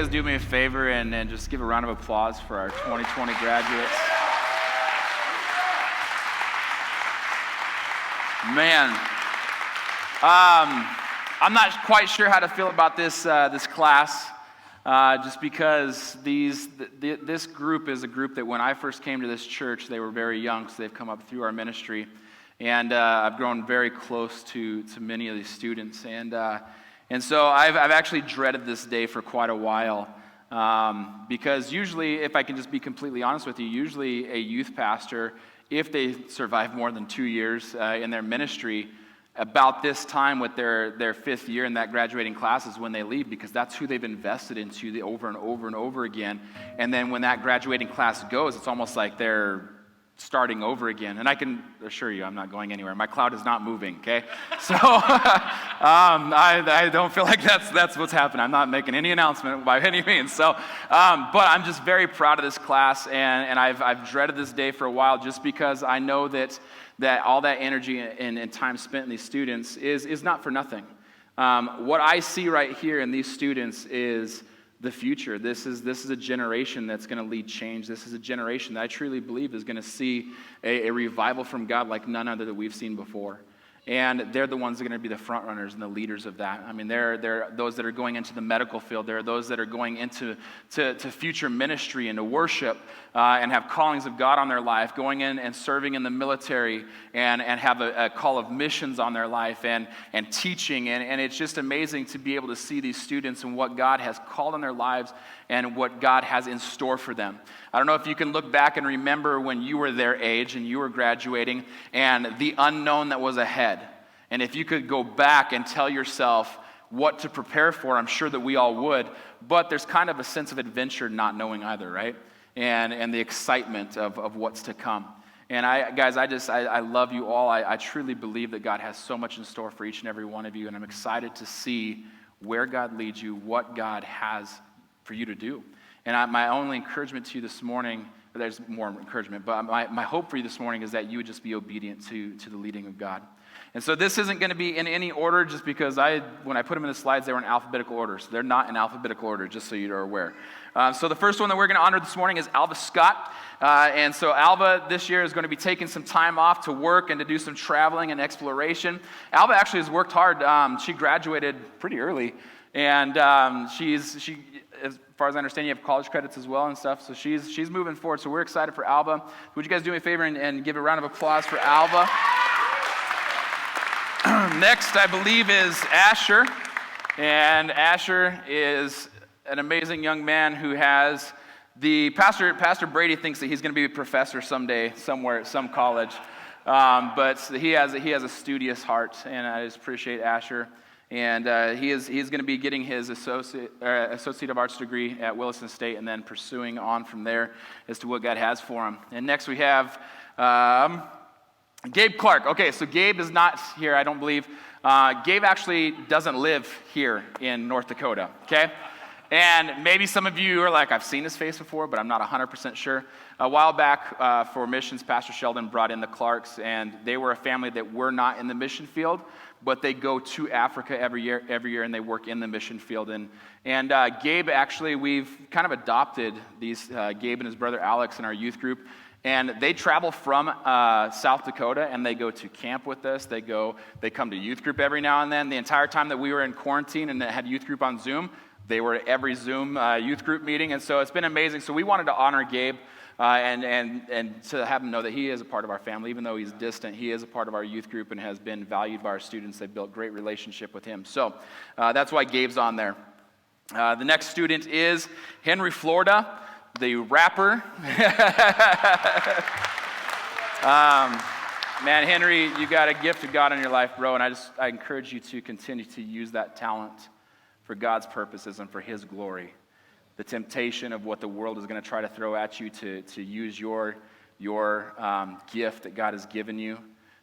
guys do me a favor and just give a round of applause for our 2020 graduates? Man, I'm not quite sure how to feel about this class, just because this group is a group that when I first came to this church, they were very young, so they've come up through our ministry, and I've grown very close to many of these students, and so I've actually dreaded this day for quite a while, because usually, if I can just be completely honest with you, usually a youth pastor, if they survive more than 2 years in their ministry, about this time with their fifth year in that graduating class is when they leave, because that's who they've invested into over and over and over again. And then when that graduating class goes, it's almost like they're starting over again. And I can assure you, I'm not going anywhere. My cloud is not moving, okay? So I don't feel like that's what's happening. I'm not making any announcement by any means. So, but I'm just very proud of this class, and I've dreaded this day for a while, just because I know that all that energy and time spent in these students is not for nothing. What I see right here in these students is the future. This is a generation that's going to lead change. This is a generation that I truly believe is going to see a revival from God like none other that we've seen before. And they're the ones that are going to be the front runners and the leaders of that. I mean, they're those that are going into the medical field. There are those that are going into future ministry and to worship and have callings of God on their life, going in and serving in the military and have a call of missions on their life and teaching. And it's just amazing to be able to see these students and what God has called in their lives and what God has in store for them. I don't know if you can look back and remember when you were their age and you were graduating and the unknown that was ahead. And if you could go back and tell yourself what to prepare for, I'm sure that we all would. But there's kind of a sense of adventure not knowing either, right? And the excitement of what's to come. And I love you all. I truly believe that God has so much in store for each and every one of you. And I'm excited to see where God leads you, what God has for you to do. And my only encouragement to you this morning, there's more encouragement, but my hope for you this morning is that you would just be obedient to the leading of God. And so this isn't going to be in any order, just because when I put them in the slides, they were in alphabetical order. So they're not in alphabetical order, just so you're aware. So the first one that we're going to honor this morning is Alva Scott. And so Alva this year is going to be taking some time off to work and to do some traveling and exploration. Alva actually has worked hard. She graduated pretty early. And she, as far as I understand, you have college credits as well and stuff. So she's moving forward. So we're excited for Alva. Would you guys do me a favor and give a round of applause for Alva? Next, I believe, is Asher. And Asher is an amazing young man who has Pastor Brady thinks that he's going to be a professor someday, somewhere at some college. But he has a studious heart, and I just appreciate Asher. And he's going to be getting his Associate of Arts degree at Williston State and then pursuing on from there as to what God has for him. And next we have Gabe Clark. Okay, so Gabe is not here, I don't believe. Gabe actually doesn't live here in North Dakota, okay? And maybe some of you are like, I've seen his face before, but I'm not 100% sure. A while back for missions, Pastor Sheldon brought in the Clarks, and they were a family that were not in the mission field, but they go to Africa every year, and they work in the mission field. And Gabe, actually, we've kind of adopted these, Gabe and his brother Alex in our youth group, and they travel from South Dakota, and they go to camp with us. They come to youth group every now and then. The entire time that we were in quarantine and had youth group on Zoom, they were at every Zoom youth group meeting, and so it's been amazing. So we wanted to honor Gabe and to have him know that he is a part of our family. Even though he's distant, he is a part of our youth group and has been valued by our students. They've built great relationship with him. So that's why Gabe's on there. The next student is Henry Florida, the rapper. Man, Henry, you got a gift of God in your life, bro, and I encourage you to continue to use that talent for God's purposes and for His glory. The temptation of what the world is going to try to throw at you to use your gift that God has given you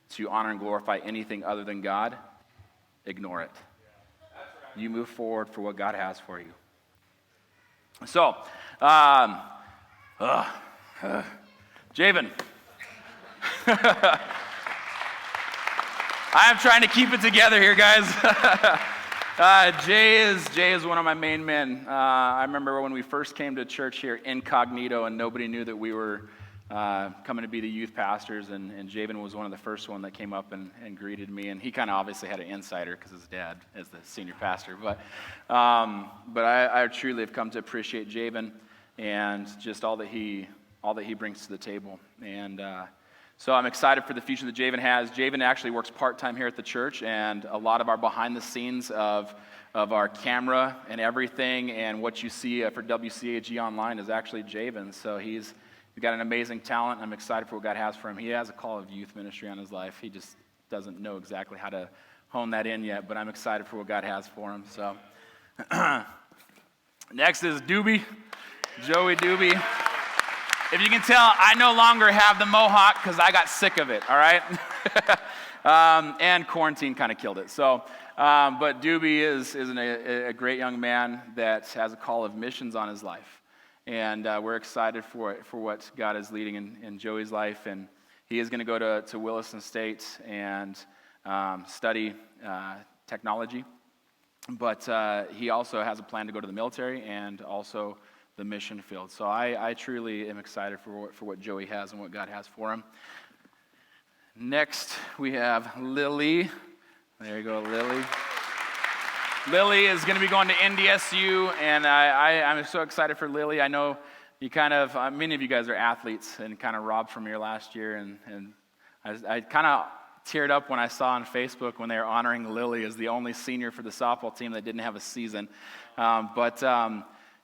to honor and glorify anything other than God, ignore it. You move forward for what God has for you. So, Javon. I am trying to keep it together here, guys. Jay is one of my main men. I remember when we first came to church here incognito and nobody knew that we were coming to be the youth pastors, and Javon was one of the first one that came up and greeted me, and he kind of obviously had an insider because his dad is the senior pastor, but I truly have come to appreciate Javon and just all that he brings to the table, and so I'm excited for the future that Javon has. Javon actually works part-time here at the church, and a lot of our behind the scenes of our camera and everything and what you see for WCAG online is actually Javon, so he's got an amazing talent. I'm excited for what God has for him. He has a call of youth ministry on his life. He just doesn't know exactly how to hone that in yet, but I'm excited for what God has for him. So, next is Joey Doobie. If you can tell, I no longer have the mohawk because I got sick of it, all right? And quarantine kind of killed it. So, but Doobie is a great young man that has a call of missions on his life. And we're excited for what God is leading in Joey's life. And he is going to go to Williston State and study technology. But he also has a plan to go to the military and also the mission field. So I truly am excited for what Joey has and what God has for him. Next, we have Lilly. There you go, Lilly. Lilly is going to be going to NDSU, and I'm so excited for Lilly. I know you many of you guys are athletes and kind of robbed from your last year, and I kind of teared up when I saw on Facebook when they were honoring Lilly as the only senior for the softball team that didn't have a season. But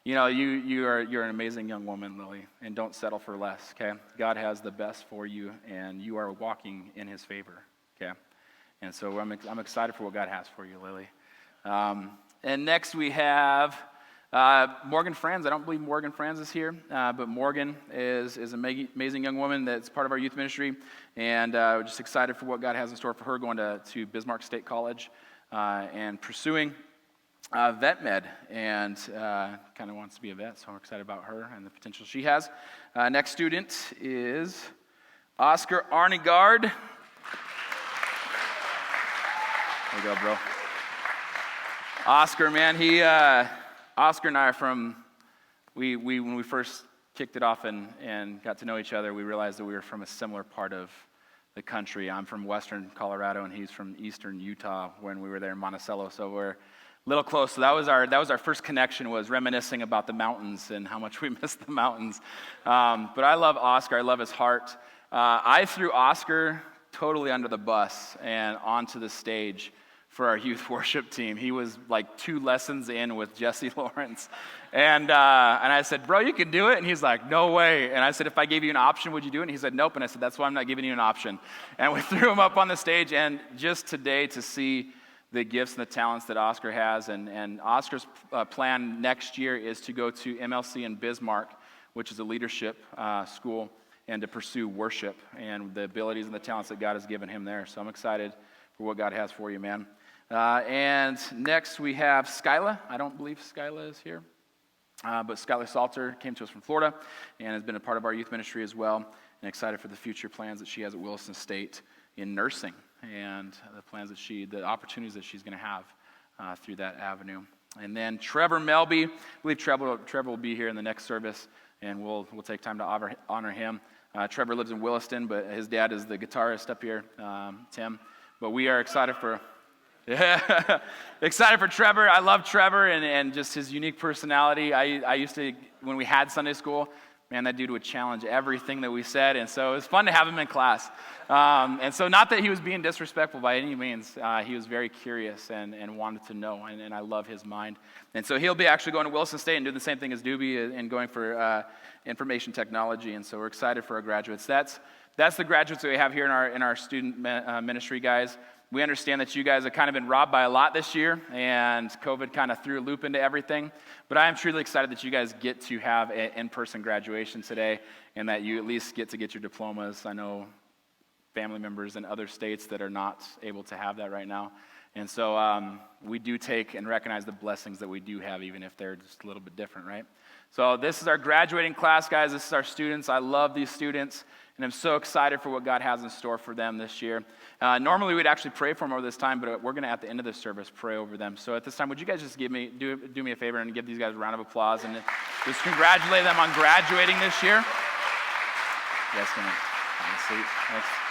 you're an amazing young woman, Lilly, and don't settle for less, okay? God has the best for you, and you are walking in his favor, okay? And so I'm excited for what God has for you, Lilly. And next we have Morgan Franz. I don't believe Morgan Franz is here, but Morgan is an amazing young woman that's part of our youth ministry, and we're just excited for what God has in store for her going to Bismarck State College and pursuing vet med, and kind of wants to be a vet, so I'm excited about her and the potential she has. Next student is Oscar Arnegard. There you go, bro. Oscar, man, Oscar and I are from, when we first kicked it off and got to know each other, we realized that we were from a similar part of the country. I'm from western Colorado, and he's from eastern Utah when we were there in Monticello, so we're a little close. So that was our first connection, was reminiscing about the mountains and how much we miss the mountains. But I love Oscar. I love his heart. I threw Oscar totally under the bus and onto the stage for our youth worship team. He was like 2 lessons in with Jesse Lawrence. And I said, bro, you can do it. And he's like, no way. And I said, if I gave you an option, would you do it? And he said, nope. And I said, that's why I'm not giving you an option. And we threw him up on the stage. And just today to see the gifts and the talents that Oscar has. And Oscar's plan next year is to go to MLC in Bismarck, which is a leadership school, and to pursue worship and the abilities and the talents that God has given him there. So I'm excited for what God has for you, man. And next we have Skylar. I don't believe Skylar is here, but Skylar Salter came to us from Florida and has been a part of our youth ministry as well, and excited for the future plans that she has at Williston State in nursing and the opportunities that she's going to have through that avenue. And then Trevor Melby. I believe Trevor will be here in the next service, and we'll take time to honor him. Trevor lives in Williston, but his dad is the guitarist up here, Tim. But we are excited for Trevor. I love Trevor and just his unique personality. I used to, when we had Sunday school, man, that dude would challenge everything that we said, and so it was fun to have him in class. And so not that he was being disrespectful by any means. He was very curious and wanted to know, and I love his mind. And so he'll be actually going to Williston State and doing the same thing as Doobie and going for information technology, and so we're excited for our graduates. That's the graduates that we have here in our student ministry, guys. We understand that you guys have kind of been robbed by a lot this year, and COVID kind of threw a loop into everything. But I am truly excited that you guys get to have an in-person graduation today, and that you at least get your diplomas. I know family members in other states that are not able to have that right now. And so we do take and recognize the blessings that we do have, even if they're just a little bit different, right? So this is our graduating class, guys. This is our students. I love these students. And I'm so excited for what God has in store for them this year. Normally, we'd actually pray for them over this time, but we're going to, at the end of this service, pray over them. So at this time, would you guys just do me a favor and give these guys a round of applause and just congratulate them on graduating this year? Yes, ma'am. Have a seat. Thanks.